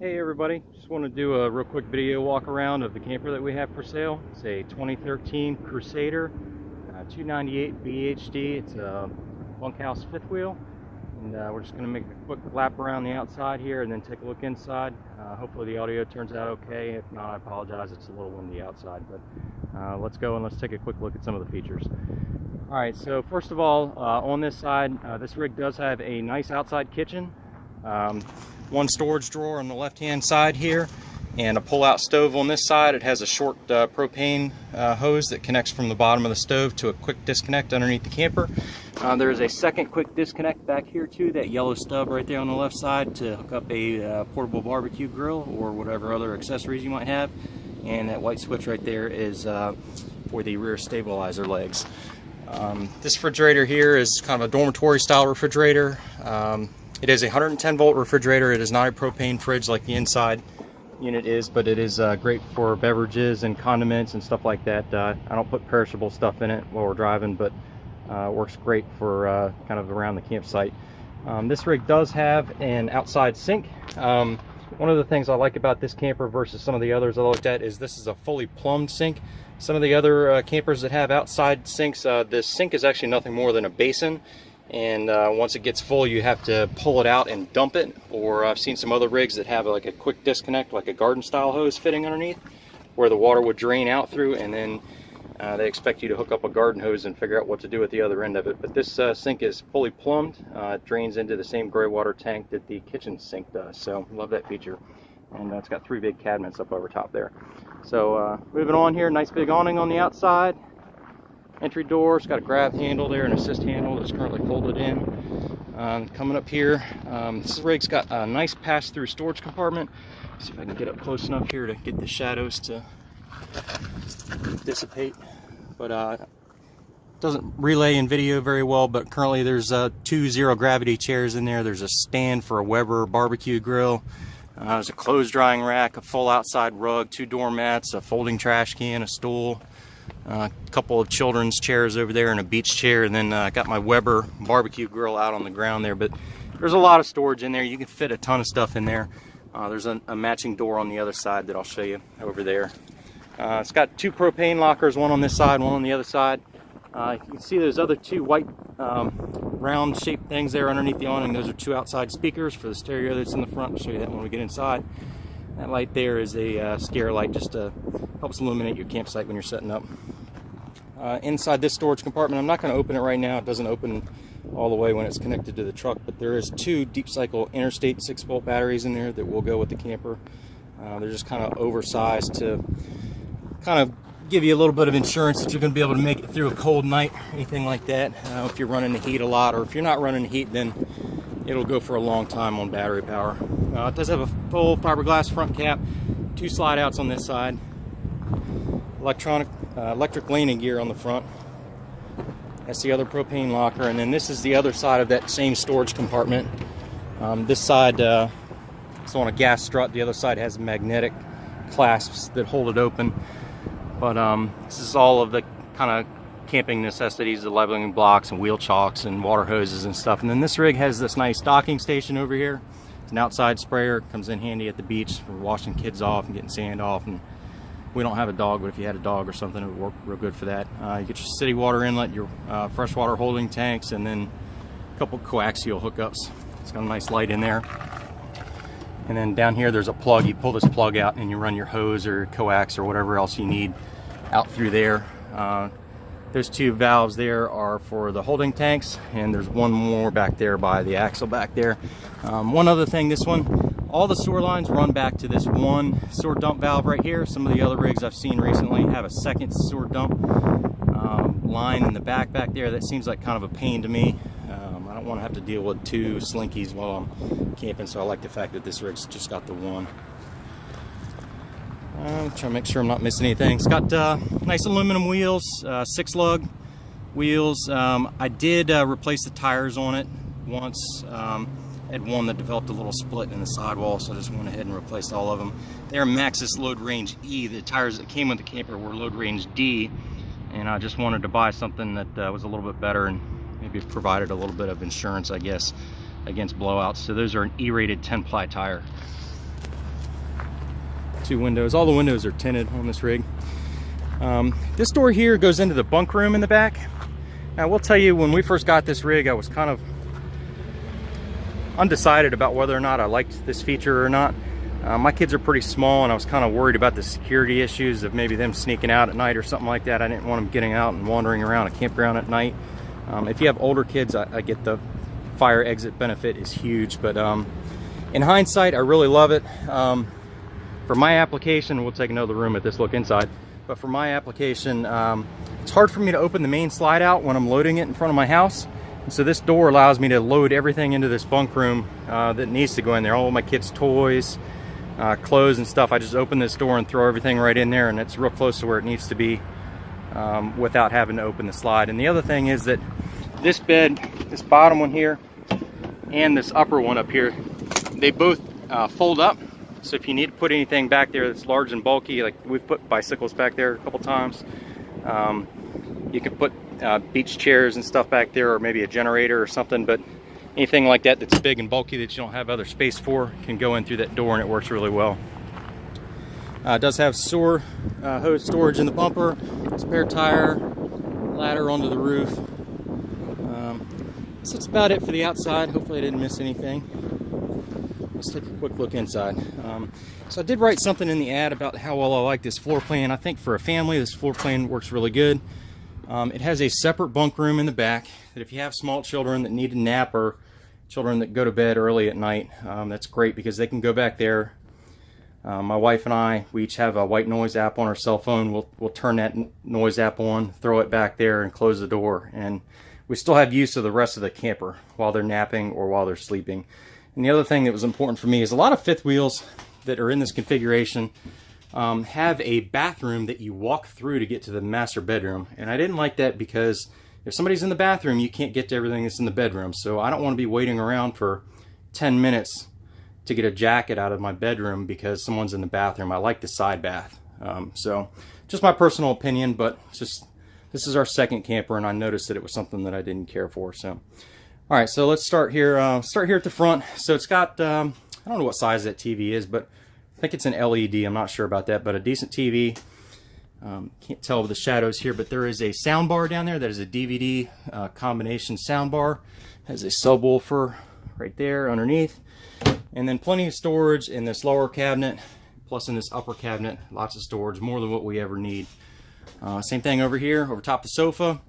Hey everybody, just want to do a real quick video walk around of the camper that we have for sale. It's a 2013 Crusader 298BHd. It's a bunkhouse fifth wheel, and we're just going to make a quick lap around the outside here and then take a look inside. Hopefully the audio turns out okay. If not, I apologize, it's a little windy outside, but let's go and let's take a quick look at some of the features. Alright, so first of all, on this side, this rig does have a nice outside kitchen. One storage drawer on the left hand side here, and a pull-out stove on this side. It has a short propane hose that connects from the bottom of the stove to a quick disconnect underneath the camper. There is a second quick disconnect back here too, that yellow stub right there on the left side, to hook up a portable barbecue grill or whatever other accessories you might have. And that white switch right there is for the rear stabilizer legs. This refrigerator here is kind of a dormitory style refrigerator. It is a 110 volt refrigerator. It is not a propane fridge like the inside unit is, but it is great for beverages and condiments and stuff like that. I don't put perishable stuff in it while we're driving, but works great for kind of around the campsite. This rig does have an outside sink. One of the things I like about this camper versus some of the others I looked at is this is a fully plumbed sink. Some of the other campers that have outside sinks, this sink is actually nothing more than a basin. And once it gets full, you have to pull it out and dump it. Or I've seen some other rigs that have like a quick disconnect, like a garden style hose fitting underneath, where the water would drain out through, and then they expect you to hook up a garden hose and figure out what to do at the other end of it. But this sink is fully plumbed. It drains into the same gray water tank that the kitchen sink does. So love that feature. And it's got three big cabinets up over top there. So moving on here, nice big awning on the outside. Entry door, it's got a grab handle there, an assist handle that's currently folded in. Coming up here, this rig's got a nice pass-through storage compartment. Let's see if I can get up close enough here to get the shadows to dissipate. But doesn't relay in video very well, but currently there's two zero-gravity chairs in there. There's a stand for a Weber barbecue grill. There's a clothes drying rack, a full outside rug, two doormats, a folding trash can, a stool. A couple of children's chairs over there and a beach chair, and then I got my Weber barbecue grill out on the ground there. But there's a lot of storage in there. You can fit a ton of stuff in there. There's a matching door on the other side that I'll show you over there. It's got two propane lockers, one on this side, one on the other side. You can see those other two white round shaped things there underneath the awning. Those are two outside speakers for the stereo that's in the front. I'll show you that when we get inside. That light there is a scare light, just helps illuminate your campsite when you're setting up. Inside this storage compartment, I'm not going to open it right now. It doesn't open all the way when it's connected to the truck, but there is two deep cycle interstate 6-volt batteries in there that will go with the camper. They're just kind of oversized to kind of give you a little bit of insurance that you're going to be able to make it through a cold night, anything like that. If you're running the heat a lot, or if you're not running the heat, then it'll go for a long time on battery power. It does have a full fiberglass front cap, two slide outs on this side, electric landing gear on the front. That's the other propane locker, and then this is the other side of that same storage compartment. This side is on a gas strut. The other side has magnetic clasps that hold it open. But this is all of the kind of camping necessities, the leveling blocks and wheel chocks and water hoses and stuff. And then this rig has this nice docking station over here. It's an outside sprayer. It comes in handy at the beach for washing kids off and getting sand off. And we don't have a dog, but if you had a dog or something, it would work real good for that. You get your city water inlet, your freshwater holding tanks, and then a couple coaxial hookups. It's got a nice light in there. And then down here there's a plug. You pull this plug out and you run your hose or coax or whatever else you need out through there. Those two valves there are for the holding tanks, and there's one more back there by the axle back there. One other thing, this one, all the sewer lines run back to this one sewer dump valve right here. Some of the other rigs I've seen recently have a second sewer dump line in the back there. That seems like kind of a pain to me. I don't want to have to deal with two slinkies while I'm camping, so I like the fact that this rig's just got the one. I'm trying to make sure I'm not missing anything. It's got nice aluminum wheels, 6-lug wheels. I did replace the tires on it once. I had one that developed a little split in the sidewall, so I just went ahead and replaced all of them. They're Maxxis Load Range E. The tires that came with the camper were Load Range D, and I just wanted to buy something that was a little bit better and maybe provided a little bit of insurance, I guess, against blowouts. So those are an E-rated 10-ply tire. 2 windows. All the windows are tinted on this rig. This door here goes into the bunk room in the back. I will tell you, when we first got this rig, I was kind of undecided about whether or not I liked this feature or not. My kids are pretty small, and I was kind of worried about the security issues of maybe them sneaking out at night or something like that. I didn't want them getting out and wandering around a campground at night. If you have older kids, I get the fire exit benefit is huge, but in hindsight, I really love it. For my application, we'll take another room at this look inside, but for my application, it's hard for me to open the main slide out when I'm loading it in front of my house. And so this door allows me to load everything into this bunk room that needs to go in there. All of my kids' toys, clothes and stuff. I just open this door and throw everything right in there, and it's real close to where it needs to be without having to open the slide. And the other thing is that this bed, this bottom one here and this upper one up here, they both fold up. So if you need to put anything back there that's large and bulky, like we've put bicycles back there a couple times, you can put beach chairs and stuff back there, or maybe a generator or something, but anything like that that's big and bulky that you don't have other space for can go in through that door, and it works really well. It does have sewer hose storage in the bumper, spare tire, ladder onto the roof. So that's about it for the outside. Hopefully I didn't miss anything. Let's take a quick look inside. So I did write something in the ad about how well I like this floor plan. I think for a family, this floor plan works really good. It has a separate bunk room in the back that if you have small children that need a nap, or children that go to bed early at night, that's great because they can go back there. My wife and I, we each have a white noise app on our cell phone. We'll turn that noise app on, throw it back there, and close the door. And we still have use of the rest of the camper while they're napping or while they're sleeping. And the other thing that was important for me is a lot of fifth wheels that are in this configuration have a bathroom that you walk through to get to the master bedroom. And I didn't like that because if somebody's in the bathroom, you can't get to everything that's in the bedroom. So I don't want to be waiting around for 10 minutes to get a jacket out of my bedroom because someone's in the bathroom. I like the side bath. So just my personal opinion, but it's just, this is our second camper, and I noticed that it was something that I didn't care for. So, all right, so let's start here. Start here at the front. So it's got, I don't know what size that TV is, but I think it's an LED. I'm not sure about that, but a decent TV. Can't tell with the shadows here, but there is a sound bar down there that is a DVD combination sound bar. Has a subwoofer right there underneath, and then plenty of storage in this lower cabinet, plus in this upper cabinet, lots of storage, more than what we ever need. Same thing over here, over top the sofa,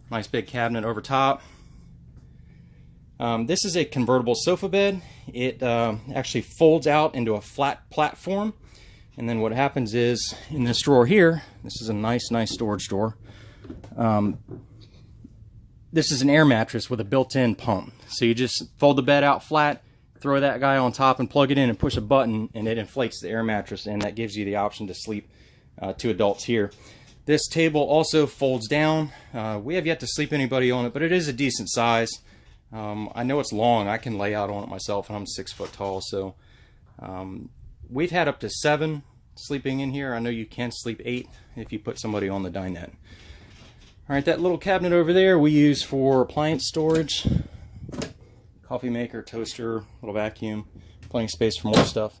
nice big cabinet over top. This is a convertible sofa bed. It actually folds out into a flat platform. And then what happens is, in this drawer here, this is a nice storage drawer. This is an air mattress with a built-in pump. So you just fold the bed out flat, throw that guy on top and plug it in and push a button, and it inflates the air mattress, and that gives you the option to sleep 2 adults here. This table also folds down. We have yet to sleep anybody on it, but it is a decent size. I know it's long. I can lay out on it myself, and I'm 6 foot tall, so we've had up to 7 sleeping in here. I know you can sleep 8 if you put somebody on the dinette. All right, that little cabinet over there we use for appliance storage. Coffee maker, toaster, little vacuum, plenty of space for more stuff.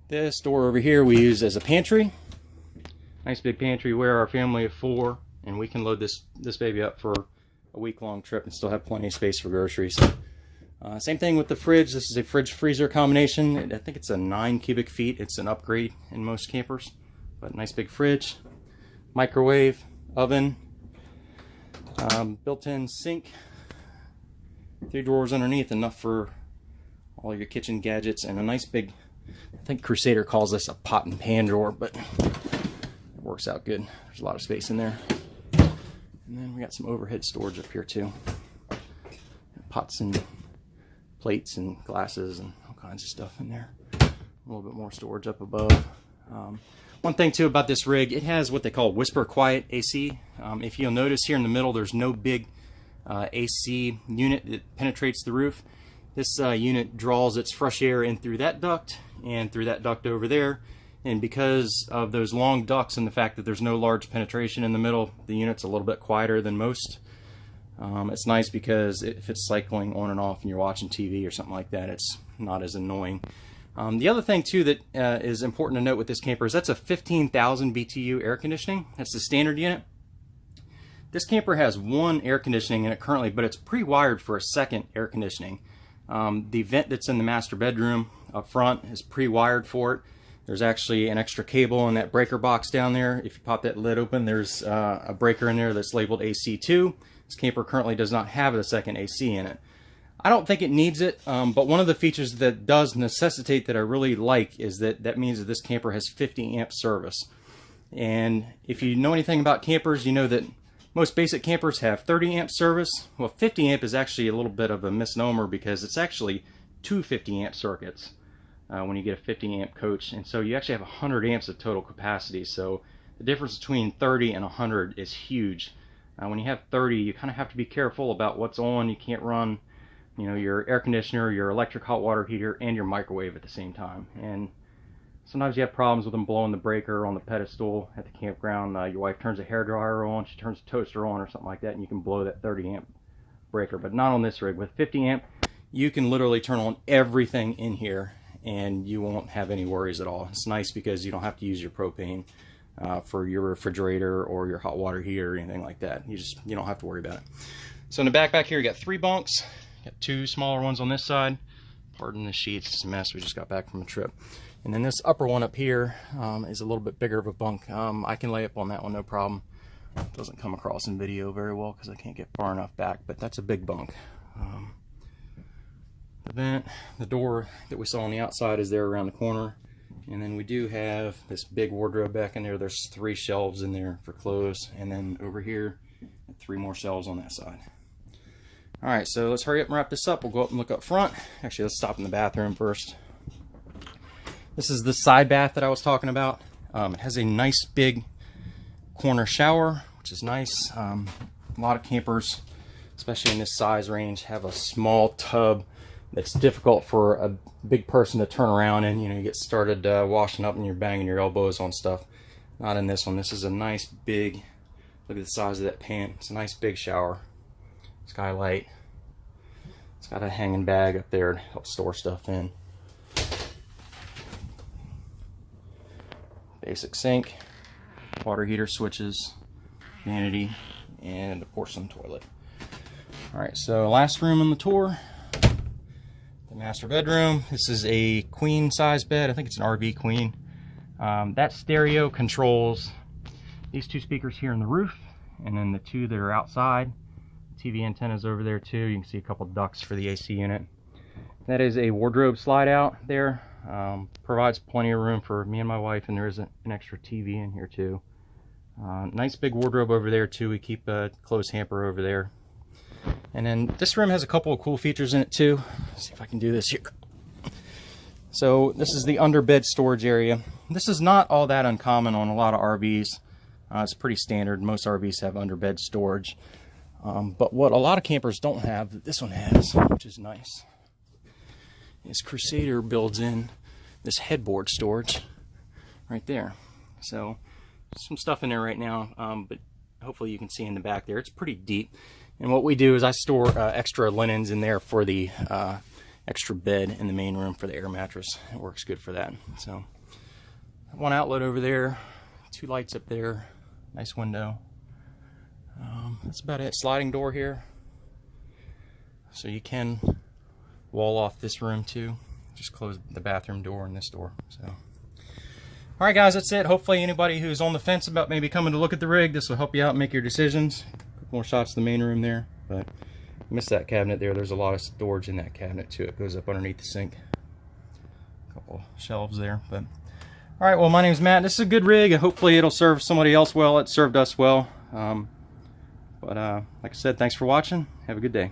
This door over here we use as a pantry. Nice big pantry. We're our family of 4, and we can load this baby up for a week-long trip and still have plenty of space for groceries. Same thing with the fridge. This is a fridge-freezer combination. I think it's a 9 cubic feet. It's an upgrade in most campers, but nice big fridge, microwave, oven, built-in sink, 3 drawers underneath, enough for all your kitchen gadgets, and a nice big, I think Crusader calls this a pot and pan drawer, but it works out good. There's a lot of space in there. And then we got some overhead storage up here too. Pots and plates and glasses and all kinds of stuff in there. A little bit more storage up above. One thing too about this rig, it has what they call whisper quiet AC. If you'll notice here in the middle, there's no big AC unit that penetrates the roof. This unit draws its fresh air in through that duct and through that duct over there. And because of those long ducts and the fact that there's no large penetration in the middle, the unit's a little bit quieter than most. It's nice because if it's cycling on and off and you're watching TV or something like that, it's not as annoying. The other thing too that is important to note with this camper is that's a 15,000 BTU air conditioning. That's the standard unit. This camper has one air conditioning in it currently, but it's pre-wired for a second air conditioning. The vent that's in the master bedroom up front is pre-wired for it. There's actually an extra cable in that breaker box down there. If you pop that lid open, there's a breaker in there that's labeled AC2. This camper currently does not have a second AC in it. I don't think it needs it, but one of the features that does necessitate that I really like is that means that this camper has 50 amp service. And if you know anything about campers, you know that most basic campers have 30 amp service. Well, 50 amp is actually a little bit of a misnomer because it's actually two 50 amp circuits when you get a 50 amp coach. And so you actually have 100 amps of total capacity. So the difference between 30 and 100 is huge. When you have 30, you kind of have to be careful about what's on. You can't run, you know, your air conditioner, your electric hot water heater, and your microwave at the same time. And sometimes you have problems with them blowing the breaker on the pedestal at the campground. Your wife turns a hairdryer on, she turns a toaster on or something like that, and you can blow that 30 amp breaker. But not on this rig. With 50 amp, you can literally turn on everything in here and you won't have any worries at all. It's nice because you don't have to use your propane for your refrigerator or your hot water heater or anything like that. You don't have to worry about it. So in the back here, you got 3 bunks. Got 2 smaller ones on this side. Pardon the sheets, it's a mess. We just got back from a trip. And then this upper one up here is a little bit bigger of a bunk. I can lay up on that one, no problem. It doesn't come across in video very well because I can't get far enough back, but that's a big bunk. The vent, the door that we saw on the outside is there around the corner. And then we do have this big wardrobe back in there. There's 3 shelves in there for clothes. And then over here, 3 more shelves on that side. Alright, so let's hurry up and wrap this up. We'll go up and look up front. Actually, let's stop in the bathroom first. This is the side bath that I was talking about. It has a nice big corner shower, which is nice. A lot of campers, especially in this size range, have a small tub that's difficult for a big person to turn around in. You know, you get started washing up and you're banging your elbows on stuff. Not in this one. This is a nice big, look at the size of that pan. It's a nice big shower. Skylight. It's got a hanging bag up there to help store stuff in. Basic sink, water heater switches, vanity, and a porcelain toilet. Alright, so last room on the tour, the master bedroom. This is a queen size bed. I think it's an RV queen. That stereo controls these 2 speakers here in the roof, and then the 2 that are outside. TV antennas over there too. You can see a couple ducts for the AC unit. That is a wardrobe slide out there. Provides plenty of room for me and my wife, and there is an extra TV in here too. Nice big wardrobe over there too. We keep a clothes hamper over there. And then this room has a couple of cool features in it too. Let's see if I can do this here. So this is the under bed storage area. This is not all that uncommon on a lot of RVs. It's pretty standard. Most RVs have under bed storage. But what a lot of campers don't have, that this one has, which is nice, is Crusader builds in this headboard storage right there. So some stuff in there right now, but hopefully you can see in the back there. It's pretty deep. And what we do is I store extra linens in there for the extra bed in the main room for the air mattress. It works good for that. So 1 outlet over there, 2 lights up there, nice window. That's about it. Sliding door here, so you can wall off this room too. Just close the bathroom door and this door. So alright guys, that's it. Hopefully anybody who's on the fence about maybe coming to look at the rig, this will help you out and make your decisions. More shots of the main room there, but I missed that cabinet there. There's a lot of storage in that cabinet too. It goes up underneath the sink. A couple shelves there. But alright, well, my name's Matt. This is a good rig. Hopefully it'll serve somebody else well. It served us well. Like I said, thanks for watching. Have a good day.